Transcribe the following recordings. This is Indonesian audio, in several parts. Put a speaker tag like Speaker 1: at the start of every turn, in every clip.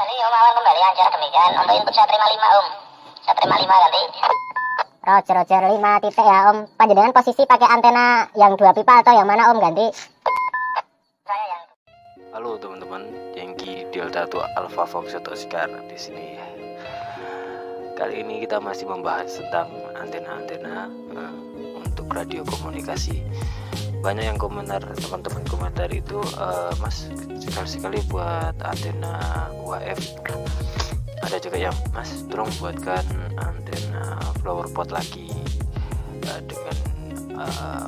Speaker 1: kasih Om Awan kembali ajar demikian. Untuk input saya terima 5 Om. Saya terima 5 ganti.
Speaker 2: Roger 5 titik ya Om. Panjenengan posisi pakai antena yang 2 pipa atau yang mana Om ganti?
Speaker 1: Saya yang.
Speaker 3: Halo teman-teman, Yankee Delta 2 Alpha Foxtrot Oscar di sini. Kali ini kita masih membahas tentang antena-antena untuk radio komunikasi. Banyak yang komentar, teman-teman komentar itu, Mas sekali-sekali buat antena UHF. Ada juga yang, Mas tolong buatkan antena flower pot lagi dengan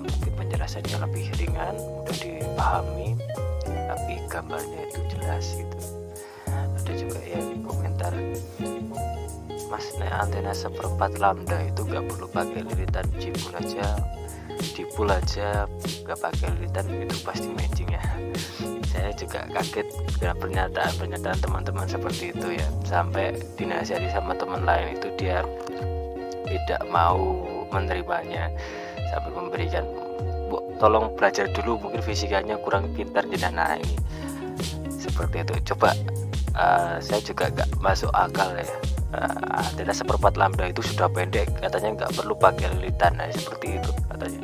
Speaker 3: mungkin penjelasannya lebih ringan, mudah dipahami, tapi gambarnya itu jelas gitu. Ada juga yang komentar, Mas naik antena 1/4 lambda itu gak perlu pakai lilitan dipul aja gak pakai lilitan, itu pasti matching ya. Saya juga kaget dengan pernyataan teman-teman seperti itu ya, sampai dinasihati sama teman lain itu dia tidak mau menerimanya, sampai memberikan, Bu, tolong belajar dulu, mungkin fisikanya kurang pintar jenana ini seperti itu. Coba saya juga gak masuk akal ya. Antena 1/4 lambda itu sudah pendek, katanya nggak perlu pakai lilitan, nah, seperti itu katanya.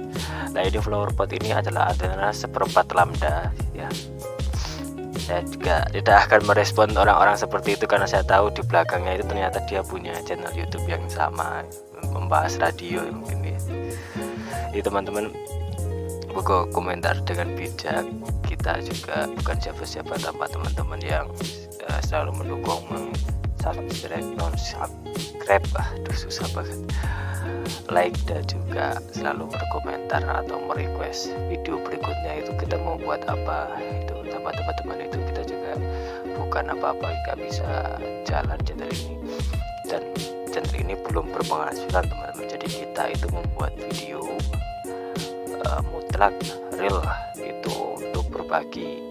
Speaker 3: Nah ini flower pot ini adalah antena 1/4 lambda ya. Saya juga tidak akan merespon orang-orang seperti itu karena saya tahu di belakangnya itu ternyata dia punya channel YouTube yang sama, membahas radio mungkin ya. Jadi teman-teman buka komentar dengan bijak. Kita juga bukan siapa-siapa tanpa teman-teman yang selalu mendukung, subscribe, aduh susah banget, like, dan juga selalu berkomentar atau merequest video berikutnya itu kita mau buat apa itu sama teman-teman. Itu kita juga bukan apa-apa, nggak bisa jalan channel ini, dan channel ini belum berpenghasilan teman-teman. Jadi kita itu membuat video mutlak real itu untuk berbagi,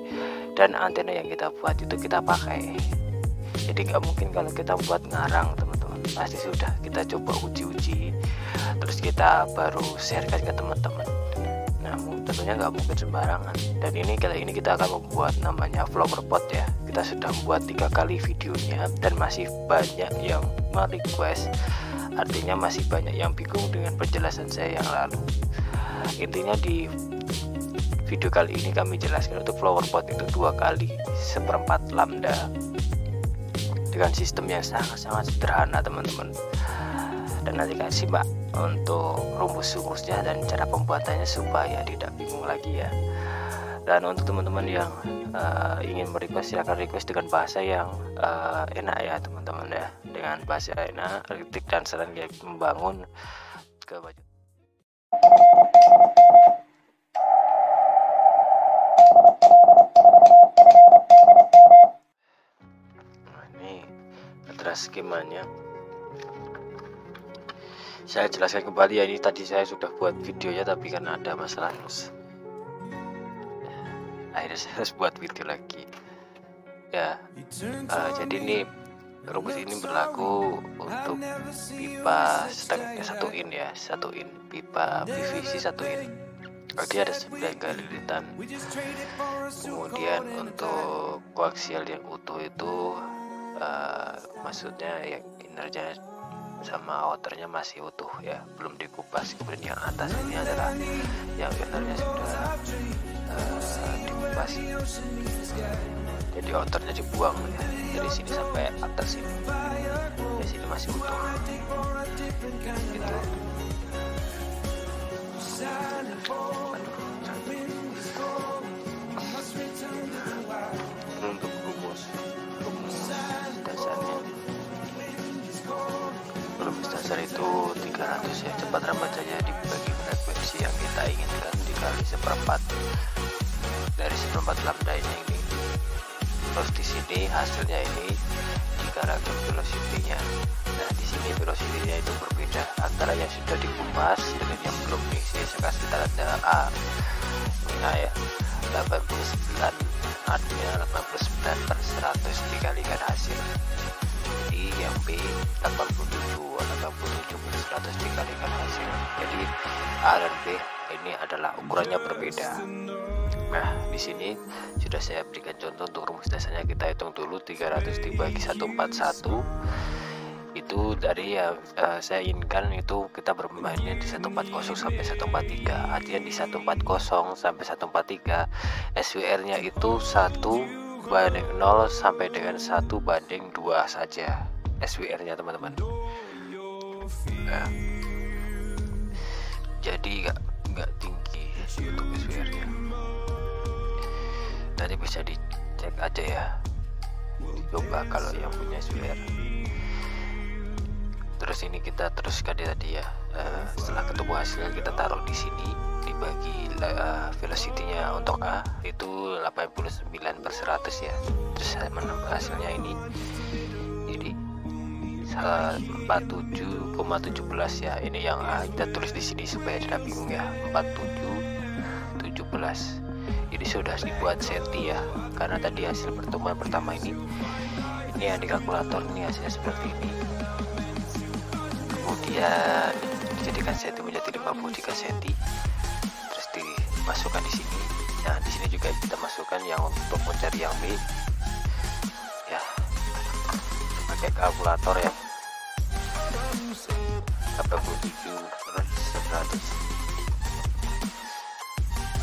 Speaker 3: dan antena yang kita buat itu kita pakai. Jadi nggak mungkin kalau kita buat ngarang teman-teman, pasti sudah kita coba uji-uji, terus kita baru sharekan ke teman-teman. Nah tentunya nggak mungkin sembarangan. Dan kali ini kita akan membuat namanya flower pot ya. Kita sudah membuat 3 kali videonya dan masih banyak yang merequest. Artinya masih banyak yang bingung dengan penjelasan saya yang lalu. Intinya di video kali ini kami jelaskan untuk flower pot itu 2 kali 1/4 lambda dengan sistem yang sangat-sangat sederhana teman-teman. Dan nanti kasih simak untuk rumus-rumusnya dan cara pembuatannya supaya tidak bingung lagi ya. Dan untuk teman-teman yang ingin merequest, silahkan request dengan bahasa yang enak ya teman-teman ya, dengan bahasa enak, kritik dan saran yang membangun ke baju. Skemanya saya jelaskan kembali ya. Ini tadi saya sudah buat videonya tapi karena ada masalah terus akhirnya saya harus buat video lagi ya. Jadi ini rumus ini berlaku untuk pipa 1 in ya, 1 in pipa PVC 1 in. Dia ada 9 kali lilitan. Kemudian untuk koaksial yang utuh itu maksudnya yang innernya sama outernya masih utuh ya, belum dikupas. Kemudian yang atas ini adalah yang innernya sudah dikupas, jadi outernya dibuang ya, dari sini sampai atas ini, di sini masih utuh gitu. Untuk rumus dasar itu 300 ya, cepat rembacanya dibagi frekuensi yang kita inginkan dikali 1/4 dari 1/4 lambda ini. Terus di sini hasilnya ini dikalikan velocity-nya. Nah di sini velocity-nya itu berbeda antara yang sudah dikupas dengan yang belum nih. Saya kasih tanda A ini A ya, 89, artinya 89/100 dikalikan hasil. Jadi yang B 87/100 dikalikan hasil. Jadi A dan B ini adalah ukurannya berbeda. Nah, di sini sudah saya berikan contoh untuk rumus dasarnya. Kita hitung dulu 300 dibagi 141 itu dari yang saya inginkan itu kita bermainnya di 140 sampai 143. Artinya di 140 sampai 143 SWR nya itu 1 banding 0 sampai dengan 1 banding 2 saja SWR nya teman-teman. Nah, jadi nggak tinggi untuk SWR nya. Nanti bisa dicek aja ya, coba kalau yang punya SWR. Terus ini kita teruskan tadi ya, setelah ketemu hasilnya kita taruh di sini, dibagi velocity-nya untuk A itu 89/100 ya. Terus saya menambah hasilnya ini jadi 47,17 ya. Ini yang A kita tulis di sini supaya tidak bingung ya, 47,17. Ini sudah dibuat senti ya, karena tadi hasil pertemuan pertama ini yang di kalkulator ini hasilnya seperti ini. Kemudian dijadikan senti menjadi 53 cm, terus dimasukkan di sini. Nah, di sini juga kita masukkan yang untuk mencari yang B ya, pakai kalkulator ya, 87/100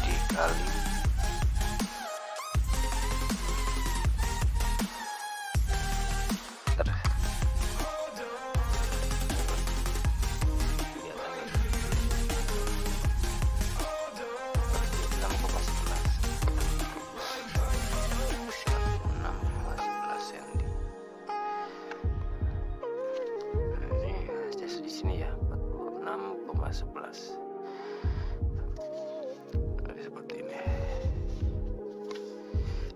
Speaker 3: dikali 11. Seperti ini.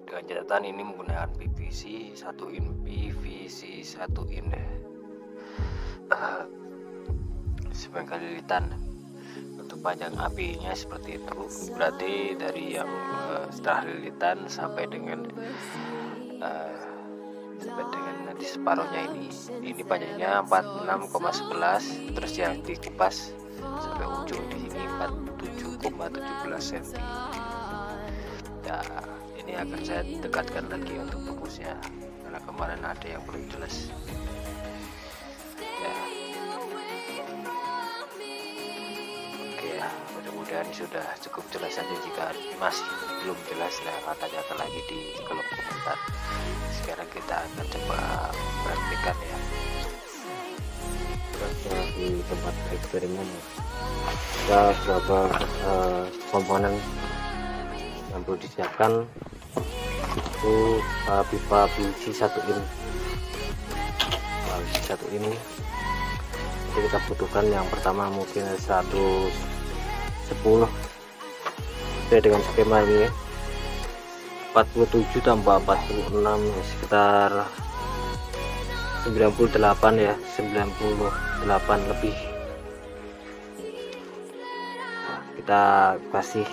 Speaker 3: Dengan catatan ini menggunakan PVC 1 in, PVC 1 in sebagai lilitan. Untuk panjang AB nya seperti itu, berarti dari yang setelah lilitan sampai dengan nanti separuhnya ini panjangnya 46,11, terus yang dikupas sampai ujung di sini 47,17 cm. Ya, ini akan saya dekatkan lagi untuk rumusnya karena kemarin ada yang belum jelas. Ya. Oke ya, mudah-mudahan sudah cukup jelas saja. Jika masih belum jelas, silahkan tanyakan lagi di kolom komentar. Sekarang kita akan coba praktikkan ya. Di tempat eksperimen kita beberapa komponen yang perlu disiapkan itu pipa PVC 1 in. PVC 1 ini jadi kita butuhkan yang pertama mungkin 110 sesuai dengan skema ini ya, 47 tambah 46 sekitar 98 ya, 98 lebih. Nah, kita kasih,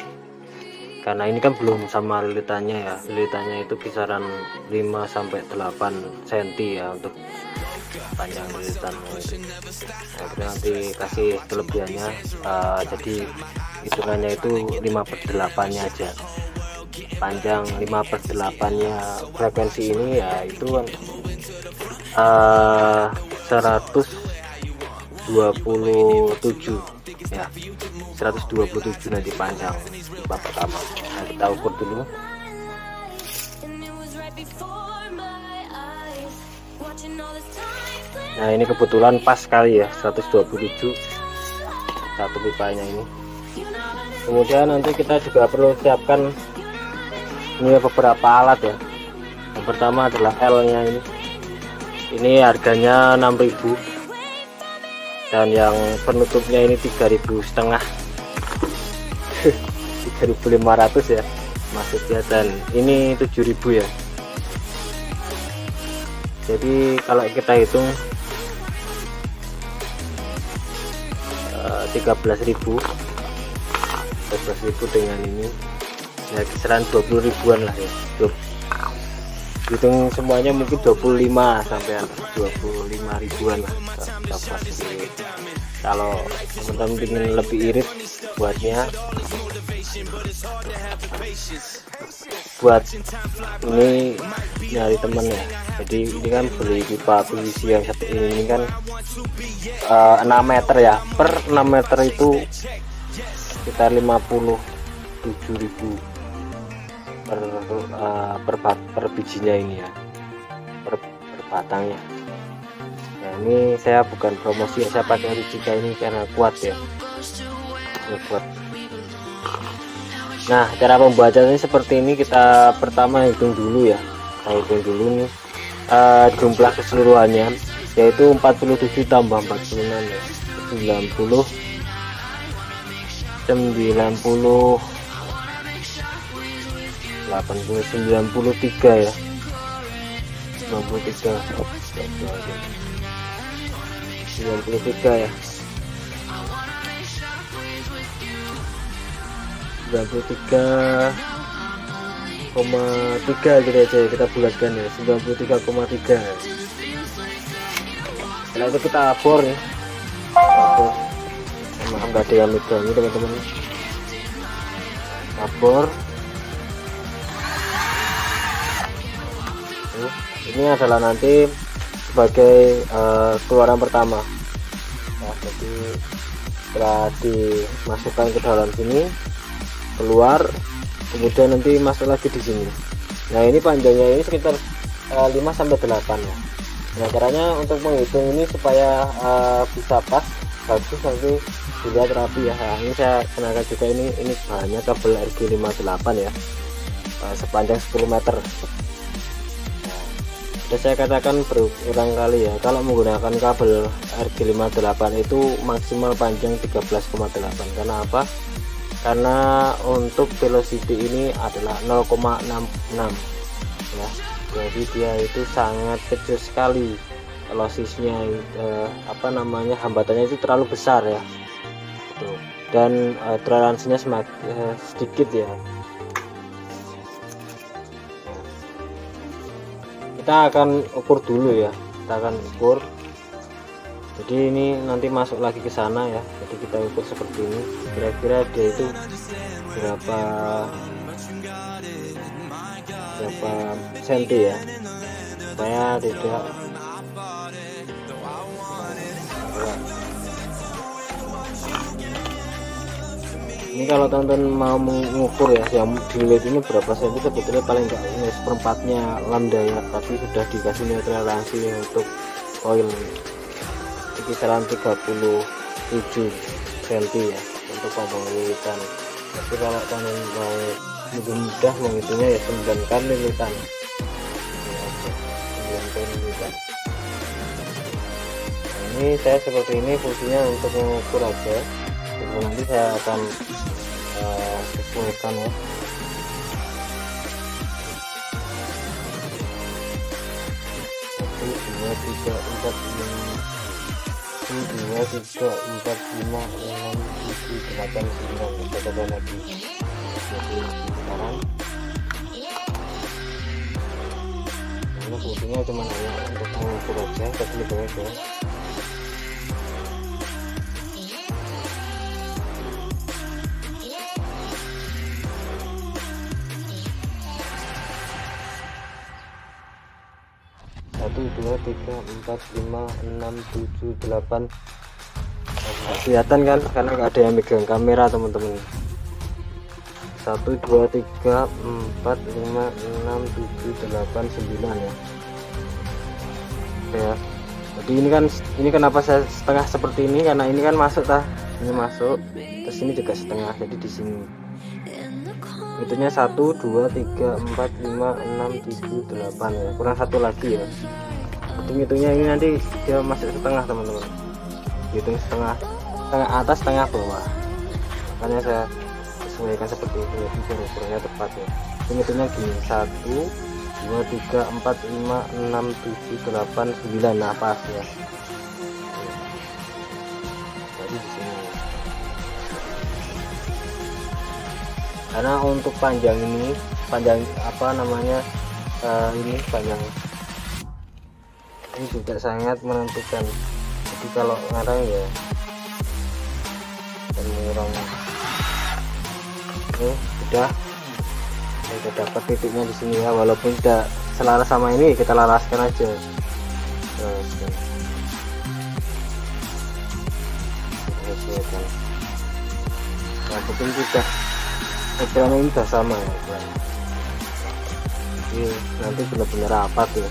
Speaker 3: karena ini kan belum sama lilitannya ya, lilitannya itu kisaran 5 sampai 8 cm ya untuk panjang lilitan. Nah, kita nanti kasih kelebihannya, jadi hitungannya itu 5/8 nya aja, panjang 5/8 nya frekuensi ini ya itu 127 ya, 127 nanti panjang pipa pertama. Nah, kita ukur dulu. Nah, ini kebetulan pas sekali ya, 127 satu pipanya ini. Kemudian nanti kita juga perlu siapkan ini beberapa alat ya. Yang pertama adalah L nya ini harganya 6.000 dan yang penutupnya ini 3.500 3.500 ya maksudnya, dan ini 7.000 ya. Jadi kalau kita hitung 13.000 dengan ini ya kisaran 20 ribuan lah ya. Hitung semuanya mungkin 25 sampai 25 ribuan lah. Kalau teman-teman ingin lebih irit buatnya buat ini nyari temen ya. Jadi ini kan beli pipa PVC yang satu ini kan 6 meter ya, per 6 meter itu sekitar 57.000 per bijinya ini ya, per batangnya. Nah ini saya bukan promosi ya, saya pakai Rijeka ini karena kuat ya, kuat. Nah cara pembacanya seperti ini. Kita pertama hitung dulu ya, kita hitung dulu nih jumlah keseluruhannya, yaitu 47 tambah 46 ya, 90 80 93 ya, 93 ya, 93,3 gitu aja ya, kita bulatkan ya, 93,3. Setelah itu kita bor ya, maaf nggak ada yang megang ini teman-teman, bor. Ini adalah nanti sebagai keluaran pertama. Nah, jadi setelah dimasukkan ke dalam sini, keluar, kemudian nanti masuk lagi di sini. Nah ini panjangnya ini sekitar 5 sampai 8 ya. Nah caranya untuk menghitung ini supaya bisa pas, bagus, nanti dilihat rapi ya. Nah, ini saya kenakan juga ini bahannya kabel RG58 ya, sepanjang 10 meter. Nah, saya katakan berulang kali ya, kalau menggunakan kabel RG58 itu maksimal panjang 13,8. Karena apa? Karena untuk velocity ini adalah 0,66 ya, jadi dia itu sangat kecil sekali lossisnya, hambatannya itu terlalu besar ya, dan toleransinya semakin sedikit ya. Kita akan ukur dulu ya, kita akan ukur. Jadi ini nanti masuk lagi ke sana ya, jadi kita ukur seperti ini, kira-kira dia itu berapa senti ya, supaya tidak ini. Kalau teman-teman mau mengukur ya, yang dilihat ini berapa senti, sebetulnya paling enggak ini seperempatnya lambda ya, tapi sudah dikasih netralisasi untuk koil kisaran 37 cm ya untuk pembengutan. Tapi kalau kalian mau lebih mudah menghitungnya ya 9 kali lipat. Ini saya seperti ini fungsinya untuk mengukur aja. Jadi nanti saya akan sesuaikan ya. Satu, dua, tiga, empat, lima. 2, 3, 4, 5, 6, 7, 8, 9. Kita coba lagi. Jadi sekarang ini fungsinya cuma hanya untuk mengukur aja, tapi lebih baik ya. Satu, 2, 3, 4, 5, 6, 7, 8. Kelihatan kan, karena nggak ada yang megang kamera teman-teman. 1, 2, 3, 4, 5, 6, 7, 8, 9 ya. Oke ya. Jadi ini kenapa saya setengah seperti ini, karena ini kan masuk ini masuk, terus ini juga setengah, jadi di sini. Itunya 1, 2, 3, 4, 5, 6, 7, 8 ya, kurang satu lagi ya. Hitungnya ini nanti dia masuk setengah teman-teman, hitung setengah atas setengah bawah, makanya saya sesuaikan seperti itu ya, ukurannya tepat ya. Hitungnya gini, 1, 2, 3, 4, 5, 6, 7, 8, 9. Nah pas ya. Jadi di sini. Karena untuk panjang ini, ini panjang ini juga sangat menentukan. Jadi kalau ngarang ya sudah dapat titiknya di sini ya, walaupun tidak selaras sama ini, kita laraskan aja. Yang penting sudah ukurannya ini sudah sama ya. Jadi nanti benar-benar rapat ya.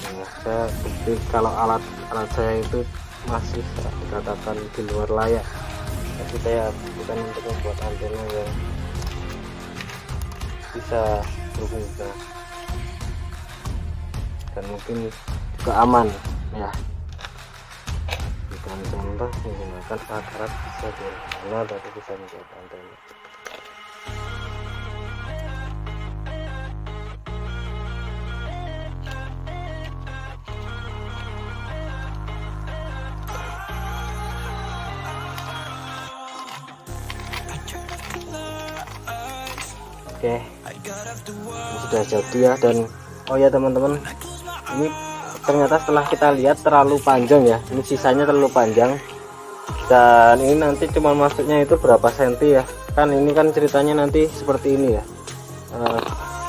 Speaker 3: Nah, saya bukti kalau alat saya itu masih dikatakan di luar layak. Tapi saya bukan untuk membuat antena yang bisa berguna dan mungkin juga aman ya. Bukan contoh menggunakan alat bisa berguna tapi bisa membuat antena. Oke, ini sudah jadi ya. Dan oh ya teman-teman, ini ternyata setelah kita lihat terlalu panjang ya, ini sisanya terlalu panjang, dan ini nanti cuma masuknya itu berapa senti ya, kan ini kan ceritanya nanti seperti ini ya.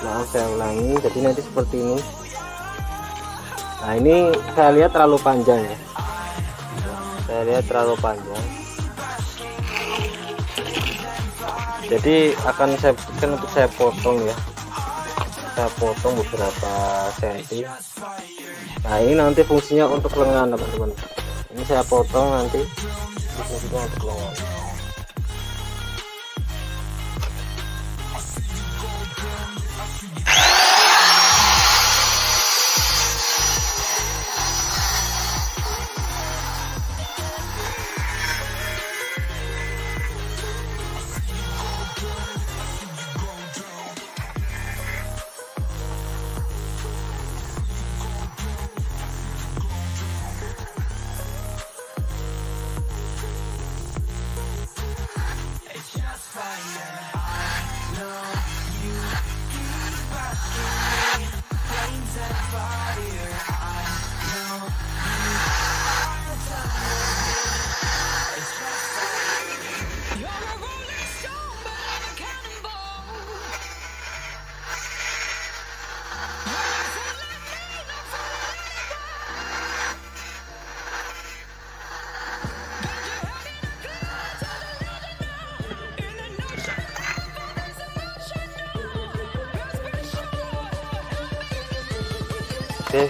Speaker 3: Maaf saya ulangi, jadi nanti seperti ini. Nah ini saya lihat terlalu panjang ya, saya lihat terlalu panjang, jadi akan saya berikan untuk saya potong ya, saya potong beberapa senti. Nah ini nanti fungsinya untuk lengan teman-teman, ini saya potong nanti fungsinya untuk lengan. Oke,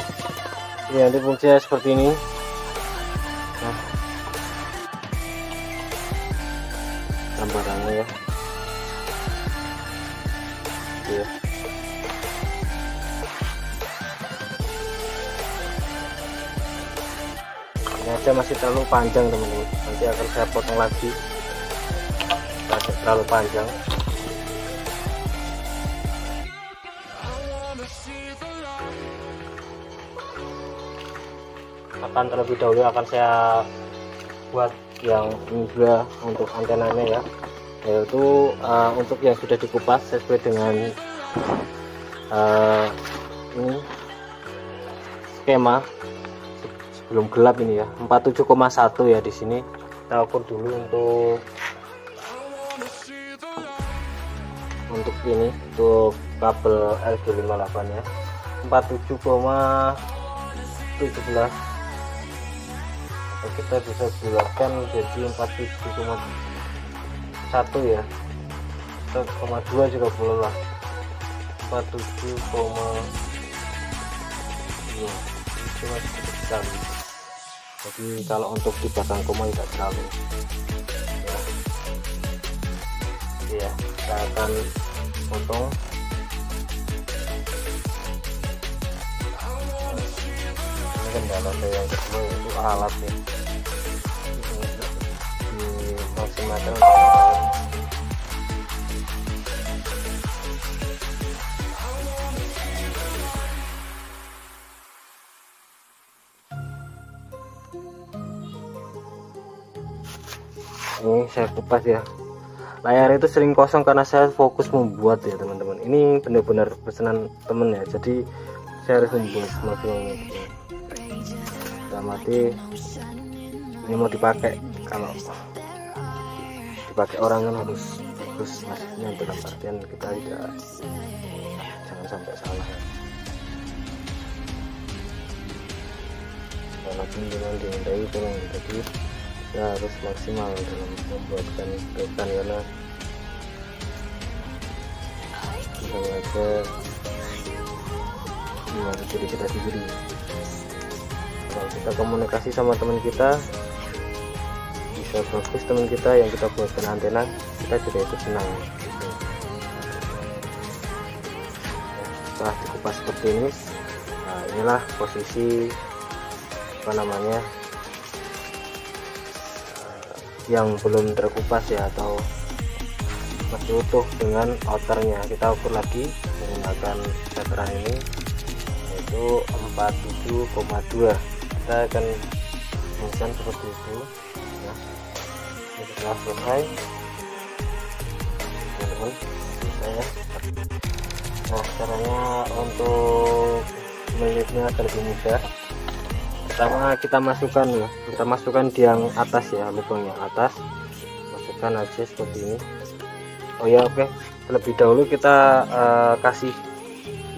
Speaker 3: ini nanti fungsinya seperti ini. Nah, gambarannya ya. Iya. Ini aja masih terlalu panjang teman-teman. Nanti akan saya potong lagi. Masih terlalu panjang. Akan terlebih dahulu akan saya buat yang ini juga untuk antenanya ya, yaitu untuk yang sudah dikupas sesuai dengan ini skema sebelum gelap ini ya, 47,1 ya. Di sini kita ukur dulu untuk ini, untuk kabel LG58 ya, 47,17. Kita bisa bulatkan jadi 47,1 ya, 1,2 juga boleh lah, 47,2 cuma sedikit sekali. Jadi kalau untuk dipasang koma tidak terlalu ya. Kita akan potong. Kendala saya yang kedua itu alat ya, dimaksimalkan ini saya kupas ya. Layar itu sering kosong karena saya fokus membuat ya teman-teman. Ini benar-benar pesanan temen ya, jadi saya harus membuat semaksimal mungkin. Mati ini mau dipakai kalau sebagai orang kan harus maksudnya dalam artian kita tidak jangan sampai salah ya. Walaupun dengan dihindari tolong, jadi kita harus maksimal dalam membuatkan kegiatan karena kita aja mengenai diri kita sendiri. Kalau kita komunikasi sama teman kita bisa bagus, teman kita yang kita buatkan antena, kita juga ikut senang. Setelah dikupas seperti ini, nah inilah posisi apa namanya yang belum terkupas ya, atau masih utuh dengan outernya. Kita ukur lagi menggunakan meteran ini, yaitu 47,2. Kita akan memasang seperti itu ya. Ini setelah selesai teman-teman, selesai ya. Nah, caranya untuk melihatnya agar lebih mudah, pertama kita masukkan di yang atas ya, lubang yang atas, masukkan aja seperti ini. Oh ya, oke. Terlebih dahulu kita kasih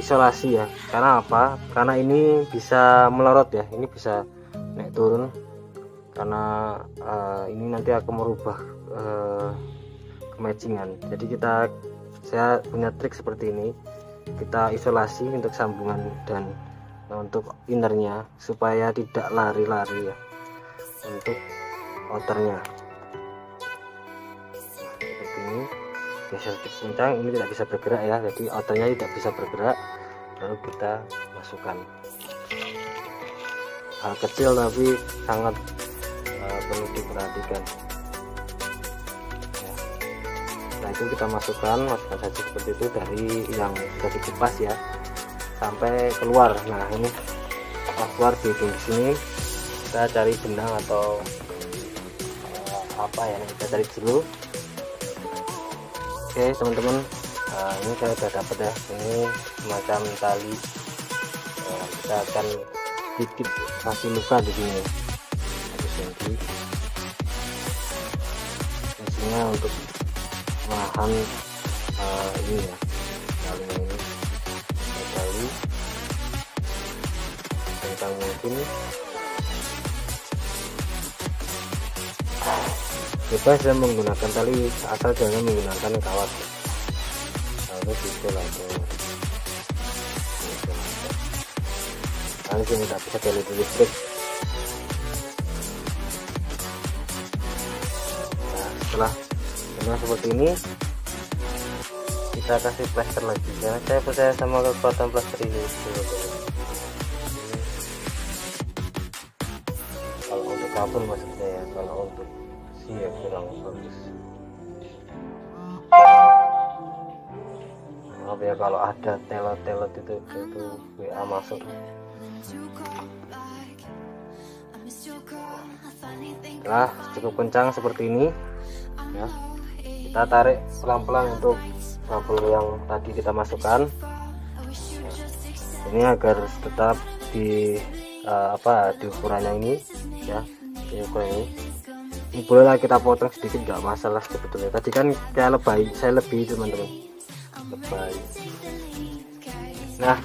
Speaker 3: isolasi ya. Karena apa? Karena ini bisa melorot ya, ini bisa naik turun karena ini nanti akan merubah kematchingan. Jadi saya punya trik seperti ini, kita isolasi untuk sambungan dan untuk innernya supaya tidak lari-lari ya untuk outernya. Seperti ini, geser kencang, ini tidak bisa bergerak ya, jadi outernya tidak bisa bergerak. Lalu kita masukkan, hal kecil tapi sangat perlu diperhatikan ya. Nah itu kita masukkan saja seperti itu dari yang sudah dikupas ya sampai keluar. Nah ini keluar di ujung sini, kita cari benang atau apa ya, kita cari dulu. Oke teman-teman, ini saya sudah dapat ya, ini semacam tali. Kita akan sedikit kasih luka di sini 1 cm, fungsinya untuk menahan ini ya, talinya ini. Tali kencang mungkin, bebas ya menggunakan tali, asal jangan menggunakan kawat. Harus dipikul atau ini tidak bisa jalur listrik. Nah setelah seperti ini, kita kasih plaster lagi karena saya percaya sama kekuatan plaster ini. Kalau untuk kabel maksudnya ya, kalau untuk besi ya kurang bagus. Maaf ya kalau ada telot-telot itu WA masuk. Nah cukup kencang seperti ini ya, kita tarik pelan-pelan untuk kabel yang tadi kita masukkan ini agar tetap di di ukurannya ini ya, di ukuran ini bolehlah kita potong sedikit, nggak masalah sebetulnya. Tadi kan saya lebih teman-teman, lebay. Nah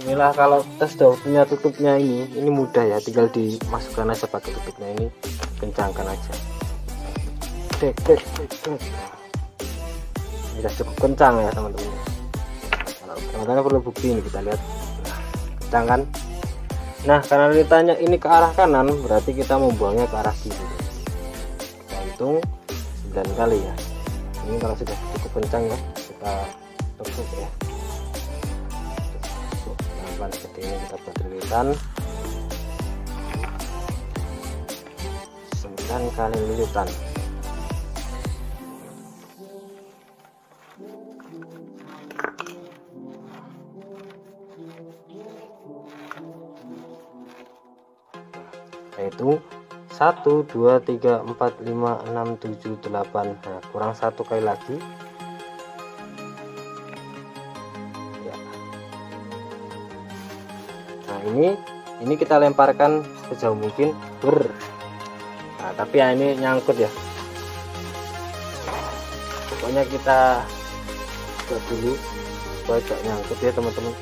Speaker 3: inilah kalau kita sudah punya tutupnya, ini mudah ya, tinggal dimasukkan aja pakai tutupnya ini, kencangkan aja. Sudah cukup kencang ya teman-teman. Kalau teman-teman perlu bukti ini, kita lihat kencang kan. Nah karena ditanya ini ke arah kanan, berarti kita membuangnya ke arah kiri. Kita hitung 9 kali ya. Ini kalau sudah cukup kencang ya, kita tutup ya. Pelan-pelan seperti ini kita buat lilitan 9 kali lilitan. Yaitu 1 2 3 4 5 6 7 8. Nah kurang 1 kali lagi ya. Nah ini kita lemparkan sejauh mungkin. Nah tapi ya ini nyangkut ya. pokoknya kita buat dulu supaya gak nyangkut ya teman-teman.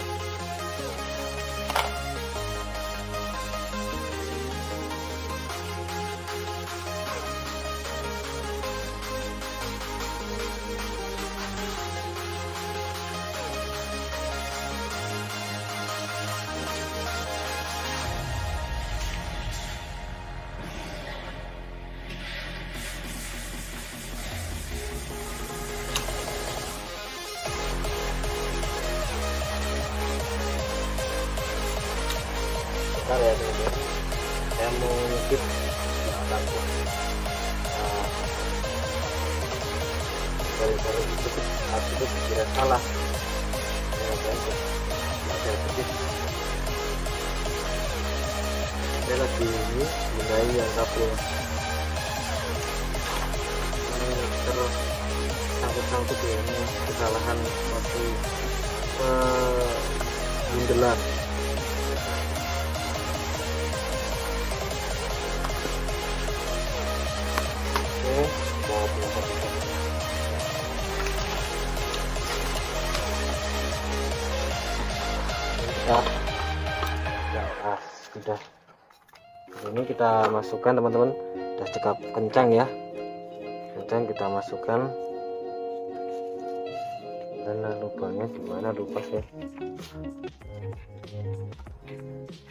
Speaker 3: Ya teman-teman, saya mau ngikut baru sedikit kira salah saya lagi ini gunain yang kabel terus sangkut ya, ini kesalahan waktu bundelan. Sudah ini kita masukkan teman-teman, udah cekap kencang ya, kencang kita masukkan. Dan lubangnya gimana lupa ya,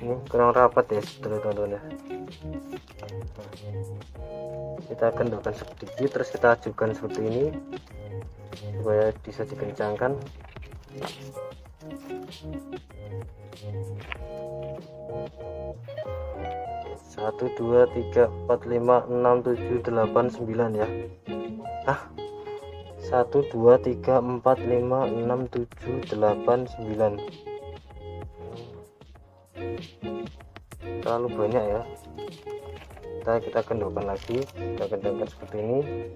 Speaker 3: ini kurang rapat ya teman-teman ya. Kita kendorkan sedikit, terus kita ajukan seperti ini supaya bisa dikencangkan. 1 2 3 4 5 6 7 8 9 ya. 1 2 3 4 5 6 7 8 9. Terlalu banyak ya. Kita kendorkan lagi, kita kendorkan seperti ini.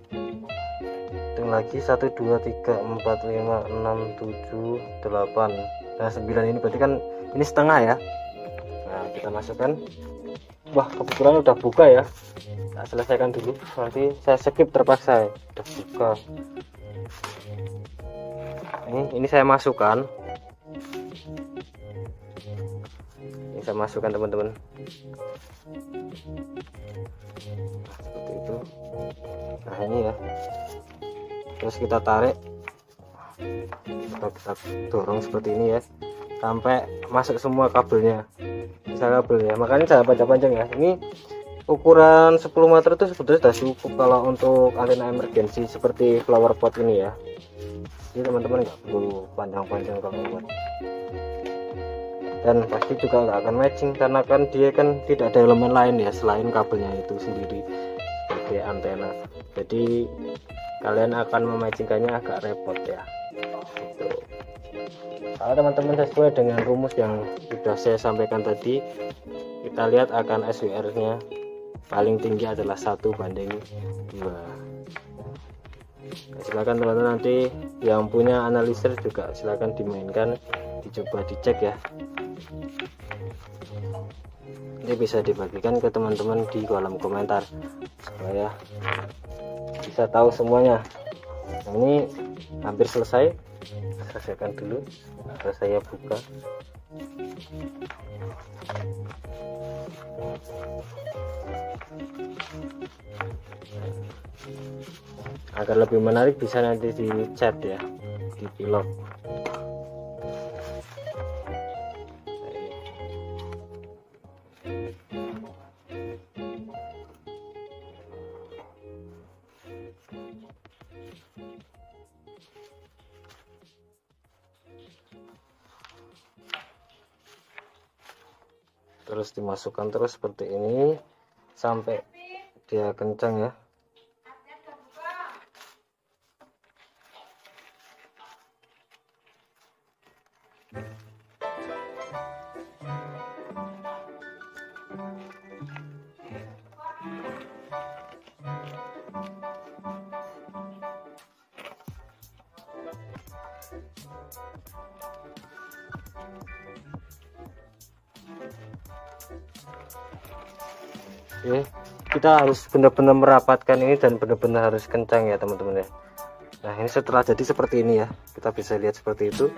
Speaker 3: Hitung lagi 1 2 3 4 5 6 7 8. Nah 9 ini berarti kan ini setengah ya. Nah kita masukkan. Wah kebetulan udah buka ya, kita selesaikan dulu, nanti saya skip terpaksa ya, udah buka. Ini saya masukkan, ini saya masukkan teman-teman. Nah, seperti itu. Nah ini ya, terus kita tarik, kita dorong seperti ini ya, sampai masuk semua kabelnya. Bisa kabel ya, makanya jangan panjang-panjang ya. Ini ukuran 10 meter itu sebetulnya sudah cukup kalau untuk antena emergensi seperti flower pot ini ya. Jadi teman-teman nggak perlu panjang-panjang kalau buat, dan pasti juga nggak akan matching karena kan dia kan tidak ada elemen lain ya selain kabelnya itu sendiri sebagai antena. Jadi kalian akan mematchingkannya agak repot ya gitu. Kalau teman-teman sesuai dengan rumus yang sudah saya sampaikan tadi, kita lihat akan SWR nya paling tinggi adalah 1:2. Silakan teman-teman, nanti yang punya analisis juga silakan dimainkan, dicoba dicek ya. Ini bisa dibagikan ke teman-teman di kolom komentar supaya bisa tahu semuanya. Nah, ini hampir selesai, selesaikan dulu. Terus saya buka. Agar lebih menarik bisa nanti di chat ya, di vlog. Terus dimasukkan terus seperti ini sampai dia kencang ya. Oke, kita harus benar-benar merapatkan ini dan benar-benar harus kencang ya teman-teman ya.
Speaker 4: Nah ini setelah jadi seperti ini ya, kita bisa lihat seperti itu.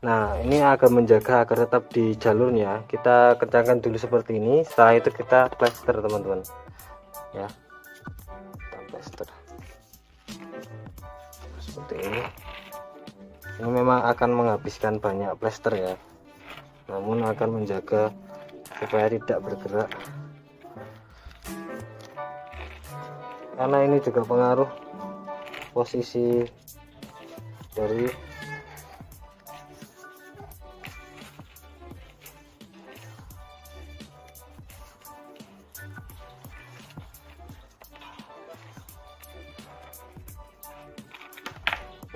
Speaker 4: Nah ini agar menjaga agar tetap di jalurnya, kita kencangkan dulu seperti ini. Setelah itu kita plester teman-teman ya, kita plester seperti ini. Ini memang akan menghabiskan banyak plester ya, namun akan menjaga supaya tidak bergerak, karena ini juga pengaruh posisi dari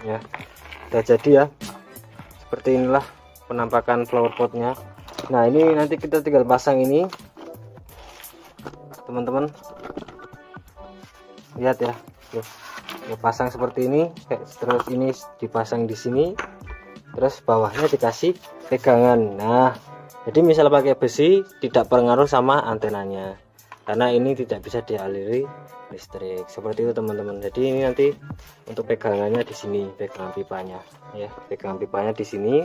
Speaker 4: ya. Udah jadi ya, seperti inilah penampakan flower potnya. Nah ini nanti kita tinggal pasang ini teman-teman, lihat ya, pasang seperti ini, terus ini dipasang di sini, terus bawahnya dikasih pegangan. Nah jadi misal pakai besi tidak pengaruh sama antenanya, karena ini tidak bisa dialiri listrik, seperti itu teman-teman. Jadi ini nanti untuk pegangannya di sini, pegangan pipanya ya, pegangan pipanya di sini,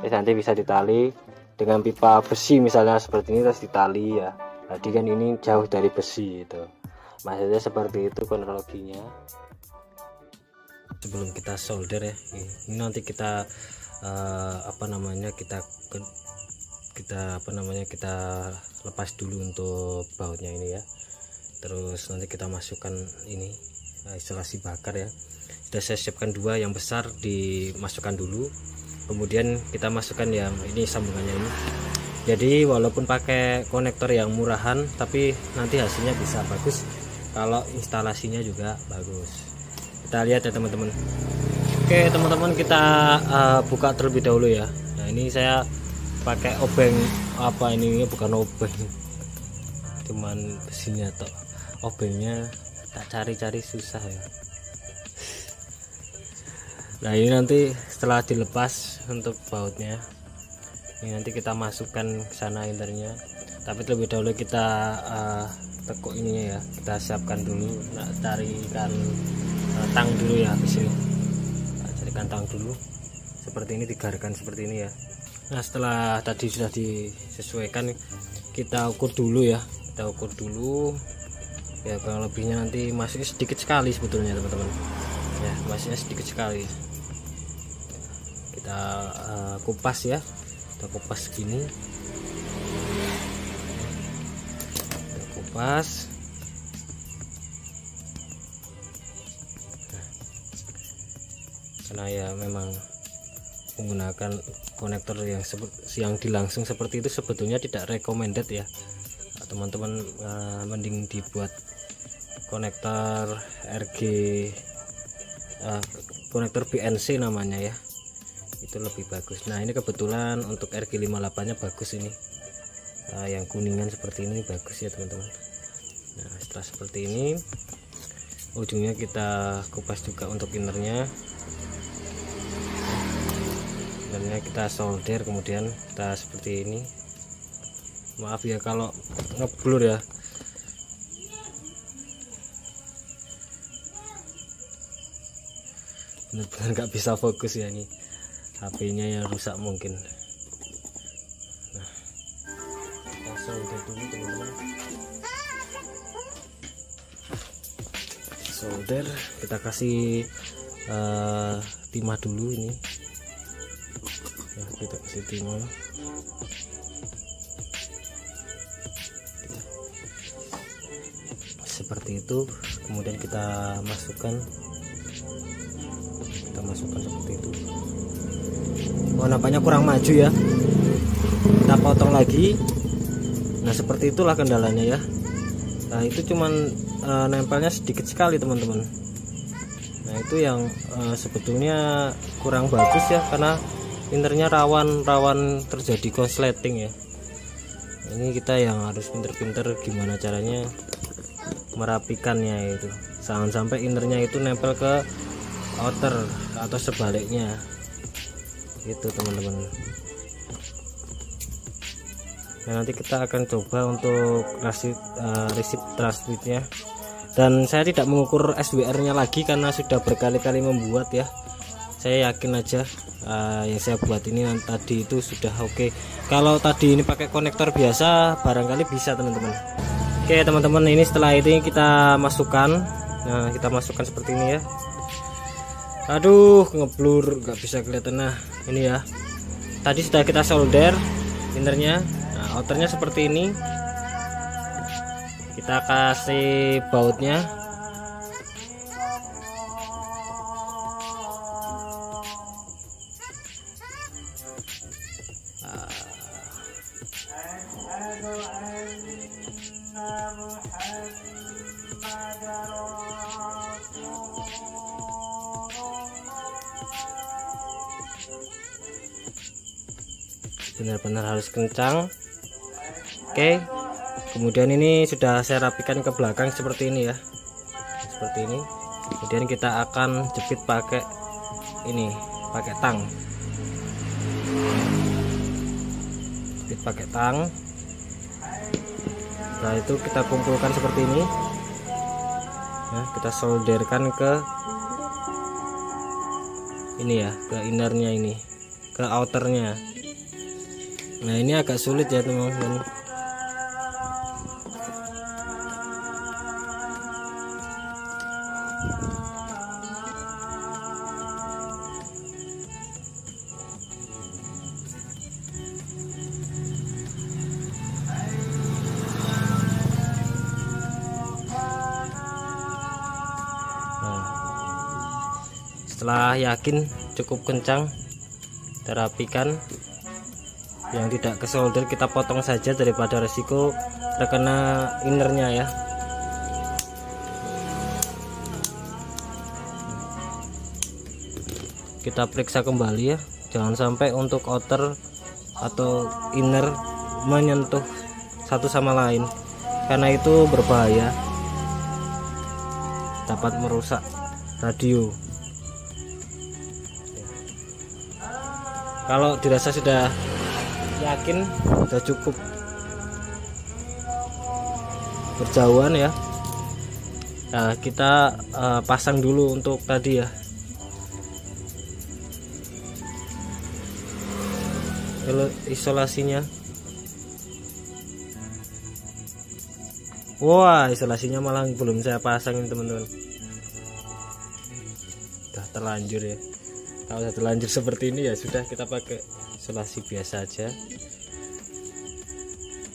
Speaker 4: nanti bisa ditali dengan pipa besi misalnya seperti ini, terus ditali ya. Tadi kan ini jauh dari besi itu, maksudnya seperti itu kronologinya. Sebelum kita solder ya, ini nanti kita kita lepas dulu untuk bautnya ini ya. Terus nanti kita masukkan ini isolasi bakar ya. Sudah saya siapkan dua, yang besar dimasukkan dulu, kemudian kita masukkan yang ini sambungannya ini. Jadi walaupun pakai konektor yang murahan, tapi nanti hasilnya bisa bagus kalau instalasinya juga bagus. Kita lihat ya teman-teman. Oke teman-teman, kita buka terlebih dahulu ya. Nah ini saya pakai obeng, apa ini bukan obeng, cuman besinya toh. Obengnya tak cari-cari susah ya. Nah ini nanti setelah dilepas untuk bautnya, ini nanti kita masukkan ke sana internya, tapi terlebih dahulu kita tekuk ininya ya, kita siapkan dulu. Nah, carikan tang dulu ya di sini. Nah, carikan tang dulu seperti ini, digariskan seperti ini ya. Nah setelah tadi sudah disesuaikan, kita ukur dulu ya, kita ukur dulu ya, kurang lebihnya nanti masih sedikit sekali sebetulnya teman-teman ya, masihnya sedikit sekali. Kita kupas ya, kita kupas segini, kita kupas. Nah, karena ya memang menggunakan konektor yang dilangsung seperti itu sebetulnya tidak recommended ya teman-teman. Mending dibuat konektor RG, konektor BNC namanya ya, itu lebih bagus. Nah ini kebetulan untuk RG58 nya bagus ini, yang kuningan seperti ini bagus ya teman-teman. Nah setelah seperti ini, ujungnya kita kupas juga untuk innernya. Innernya kita solder, kemudian kita seperti ini. Maaf ya kalau ngeblur ya, benar-benar nggak bisa fokus ya, ini HP-nya yang rusak mungkin. Nah kita solder dulu teman-teman, solder, kita kasih timah dulu ini ya, kita kasih timah seperti itu, kemudian kita masukkan seperti itu. Oh nampaknya kurang maju ya, kita potong lagi. Nah seperti itulah kendalanya ya. Nah itu cuman nempelnya sedikit sekali teman-teman. Nah itu yang sebetulnya kurang bagus ya, karena innernya rawan terjadi konsleting ya. Ini kita yang harus pinter-pinter gimana caranya merapikannya itu, jangan sampai innernya itu nempel ke outer atau sebaliknya gitu teman-teman. Nah nanti kita akan coba untuk receive transmitnya. Dan saya tidak mengukur SWR nya lagi karena sudah berkali-kali membuat ya. Saya yakin aja yang saya buat ini tadi itu sudah oke. Kalau tadi ini pakai konektor biasa barangkali bisa teman-teman. Oke teman-teman, ini setelah ini kita masukkan. Nah kita masukkan seperti ini ya. Aduh ngeblur, nggak bisa kelihatan. Nah ini ya, tadi sudah kita solder innernya. Nah outernya seperti ini. Kita kasih bautnya. Benar-benar harus kencang. Oke, kemudian ini sudah saya rapikan ke belakang seperti ini ya, seperti ini. Kemudian kita akan jepit pakai ini, pakai tang, jepit pakai tang. Setelah itu kita kumpulkan seperti ini. Nah, kita solderkan ke ini ya, ke innernya ini, ke outernya. Nah ini agak sulit ya teman-teman. Setelah yakin cukup kencang, kita rapikan. Yang tidak ke solder kita potong saja daripada resiko terkena innernya ya. Kita periksa kembali ya, jangan sampai untuk outer atau inner menyentuh satu sama lain, karena itu berbahaya, dapat merusak radio. Kalau dirasa sudah yakin, sudah cukup berjauhan ya. Nah kita pasang dulu untuk tadi ya. Kalau isolasinya, wah isolasinya malah belum saya pasangin teman-teman. Udah terlanjur ya. Kalau sudah terlanjur seperti ini ya sudah, kita pakai isolasi biasa aja.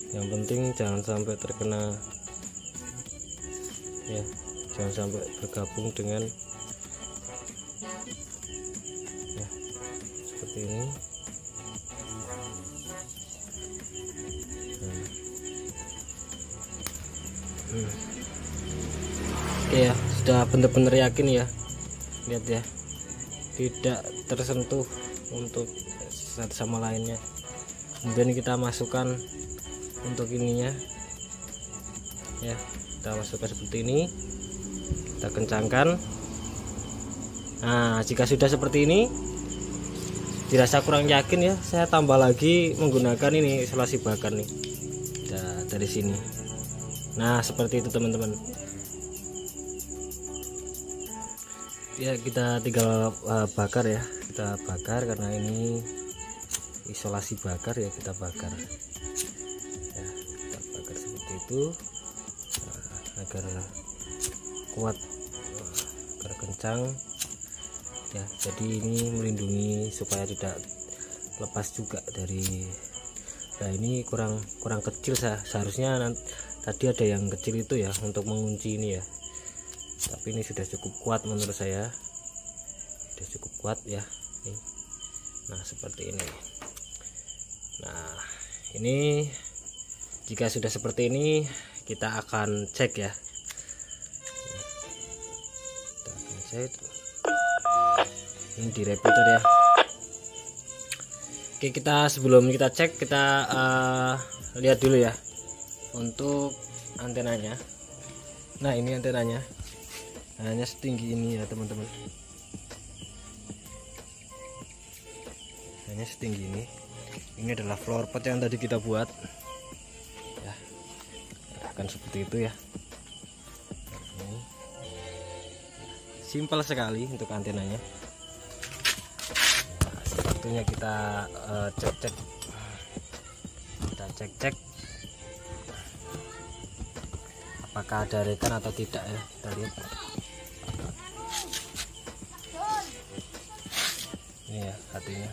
Speaker 4: Yang penting jangan sampai terkena ya, jangan sampai bergabung dengan ya, seperti ini. Oke ya, sudah benar-benar yakin ya, lihat ya, tidak tersentuh untuk satu sama lainnya. Kemudian kita masukkan untuk ininya ya, kita masukkan seperti ini, kita kencangkan. Nah jika sudah seperti ini dirasa kurang yakin ya, saya tambah lagi menggunakan ini isolasi bakar nih. Nah, dari sini. Nah seperti itu teman-teman ya. Kita tinggal bakar ya, kita bakar karena ini isolasi bakar ya, kita bakar ya, kita bakar seperti itu agar kuat, agar kencang ya. Jadi ini melindungi supaya tidak lepas juga dari. Nah ini kurang kecil, seharusnya tadi ada yang kecil itu ya untuk mengunci ini ya, tapi ini sudah cukup kuat menurut saya, sudah cukup kuat ya. Nah seperti ini. Nah ini jika sudah seperti ini kita akan cek ya, kita akan cek ini di repeater ya. Oke, kita sebelum kita cek kita lihat dulu ya untuk antenanya. Nah ini antenanya hanya setinggi ini ya teman-teman, hanya setinggi ini. Ini adalah floor pot yang tadi kita buat ya, akan seperti itu ya. Ini Simpel sekali untuk antenanya. Nah, waktunya kita cek-cek. Kita cek-cek apakah ada rekan atau tidak ya, kita lihat. Ini ya hatinya.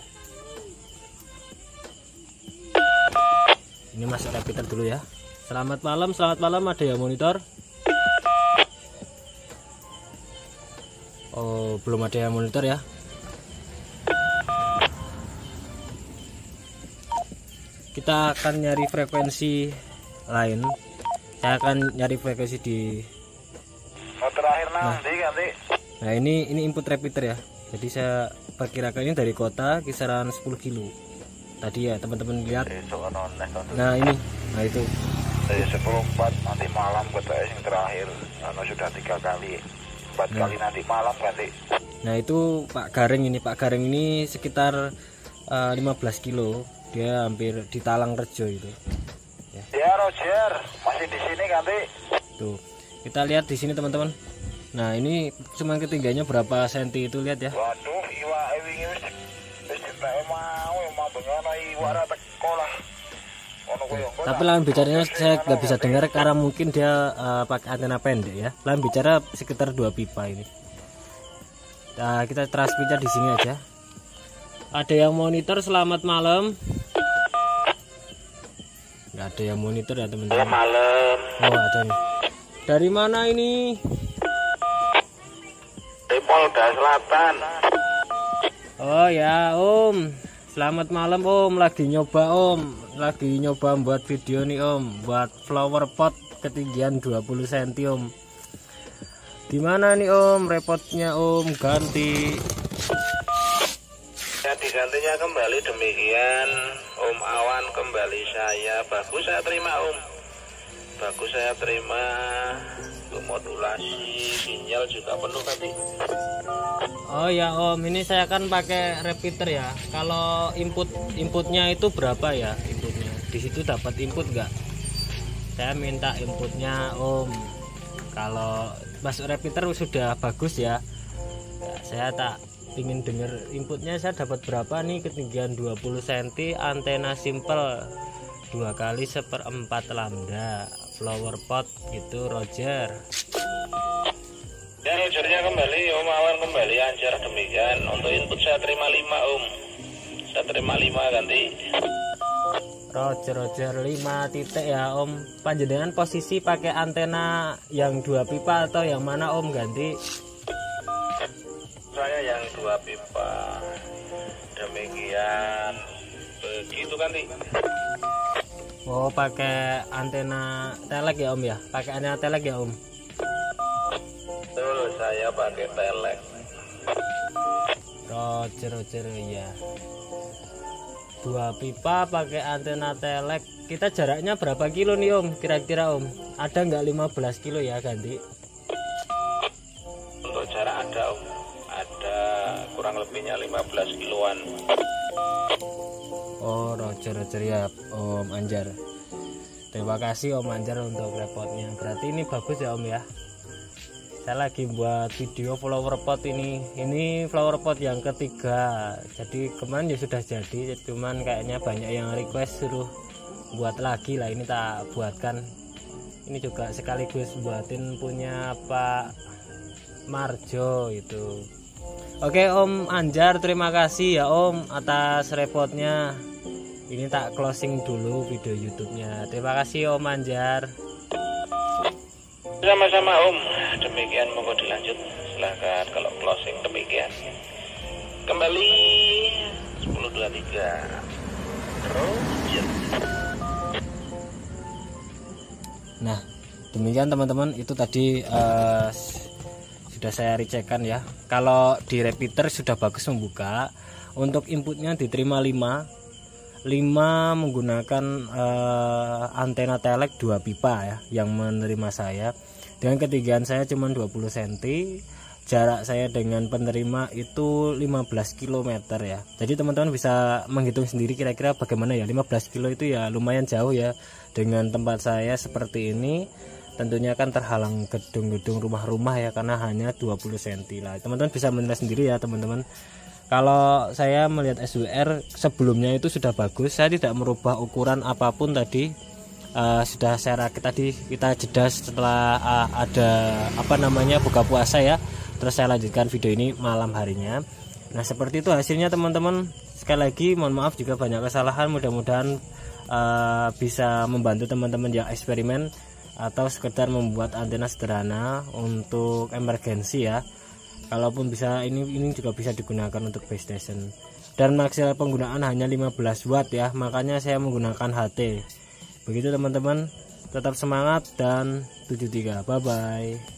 Speaker 4: Ini masuk repeater dulu ya. Selamat malam ada yang monitor. Oh, belum ada yang monitor ya. Kita akan nyari frekuensi lain. Saya akan nyari frekuensi di nah ini input repeater ya. Jadi saya perkirakan ini dari kota kisaran 10 kilo tadi ya teman-teman lihat. Nah ini, nah itu
Speaker 5: dari 10.4 nanti malam kota yang terakhir sudah 3 kali 4 kali nanti malam ganti.
Speaker 4: Nah itu Pak Garing ini sekitar 15 kilo, dia hampir di Talang Rejo itu
Speaker 5: ya. Roger masih di sini ganti
Speaker 4: tuh, kita lihat di sini teman-teman. Nah ini cuman ketinggiannya berapa senti itu, lihat ya.
Speaker 5: Waduh, iwa wingi wis ditae mau bengono iwa ra teko lah.
Speaker 4: Tapi lawan bicaranya saya nggak bisa dengar karena mungkin dia pakai antena pendek ya. Lawan bicara sekitar 2 pipa ini. Nah, kita transmitnya di sini aja. Ada yang monitor, selamat malam. Nggak ada yang monitor ya teman-teman.
Speaker 5: Malam.
Speaker 4: Oh ada nih. Dari mana ini?
Speaker 5: Polda Selatan.
Speaker 4: Oh ya Om, selamat malam Om. Lagi nyoba buat video nih Om, buat flower pot ketinggian 20 cm Om. Dimana nih Om repotnya Om, ganti.
Speaker 5: Ya digantinya kembali demikian Om Awan, kembali saya. Bagus saya terima Om, bagus saya terima. Untuk modulasi sinyal juga penuh tadi.
Speaker 4: Oh ya Om, ini saya kan pakai repeater ya. Kalau inputnya itu berapa ya inputnya? Di situ dapat input nggak? Saya minta inputnya Om. Kalau masuk repeater sudah bagus ya. Saya tak ingin dengar inputnya, saya dapat berapa nih, ketinggian 20 cm, antena simple 2 kali 1/4 lambda, flower pot gitu Roger.
Speaker 5: Ya Rogernya kembali Om Awan, kembali Anjar demikian. Untuk input saya terima 5 Om, saya terima 5 ganti.
Speaker 4: Roger 5 titik ya Om. Panjenengan posisi pakai antena yang 2 pipa atau yang mana Om, ganti?
Speaker 5: Saya yang 2 pipa demikian, begitu ganti.
Speaker 4: Oh pakai antena telek ya Om ya, pakai antena telek ya Om.
Speaker 5: Betul, saya pakai telek.
Speaker 4: Roger ya. 2 pipa pakai antena telek. Kita jaraknya berapa kilo nih Om kira-kira Om? Ada nggak 15 kilo ya ganti?
Speaker 5: Untuk jarak ada Om, ada kurang lebihnya 15 kiloan.
Speaker 4: Oh Roger ya Om Anjar. Terima kasih Om Anjar untuk repotnya. Berarti ini bagus ya Om ya. Saya lagi buat video flower pot ini. Ini flower pot yang ketiga. Jadi kemarin ya sudah jadi, cuman kayaknya banyak yang request suruh buat lagi lah. Ini tak buatkan. Ini juga sekaligus buatin punya Pak Marjo itu. Oke Om Anjar, terima kasih ya Om atas repotnya. Ini tak closing dulu video YouTube-nya. Terima kasih Om Anjar.
Speaker 5: Sama-sama Om. Demikian monggo dilanjut. Silahkan kalau closing demikian. Kembali 10.23. Roger.
Speaker 4: Nah, demikian teman-teman, itu tadi sudah saya recheckkan ya. Kalau di repeater sudah bagus membuka. Untuk inputnya diterima 5 menggunakan antena telek 2 pipa ya yang menerima saya. Dengan ketinggian saya cuma 20 cm. Jarak saya dengan penerima itu 15 km ya. Jadi teman-teman bisa menghitung sendiri kira-kira bagaimana ya. 15 kilo itu ya lumayan jauh ya. Dengan tempat saya seperti ini tentunya kan terhalang gedung-gedung rumah-rumah ya, karena hanya 20 cm lah. Teman-teman bisa menilai sendiri ya teman-teman. Kalau saya melihat SWR sebelumnya itu sudah bagus, saya tidak merubah ukuran apapun tadi. Sudah saya rakit tadi, kita jeda setelah ada buka puasa ya, terus saya lanjutkan video ini malam harinya. Nah seperti itu hasilnya teman-teman. Sekali lagi mohon maaf juga banyak kesalahan, mudah-mudahan bisa membantu teman-teman yang eksperimen atau sekedar membuat antena sederhana untuk emergensi ya. Kalaupun bisa, ini juga bisa digunakan untuk base station, dan maksimal penggunaan hanya 15 watt ya, makanya saya menggunakan HT. Begitu teman-teman, tetap semangat dan 73. Bye bye.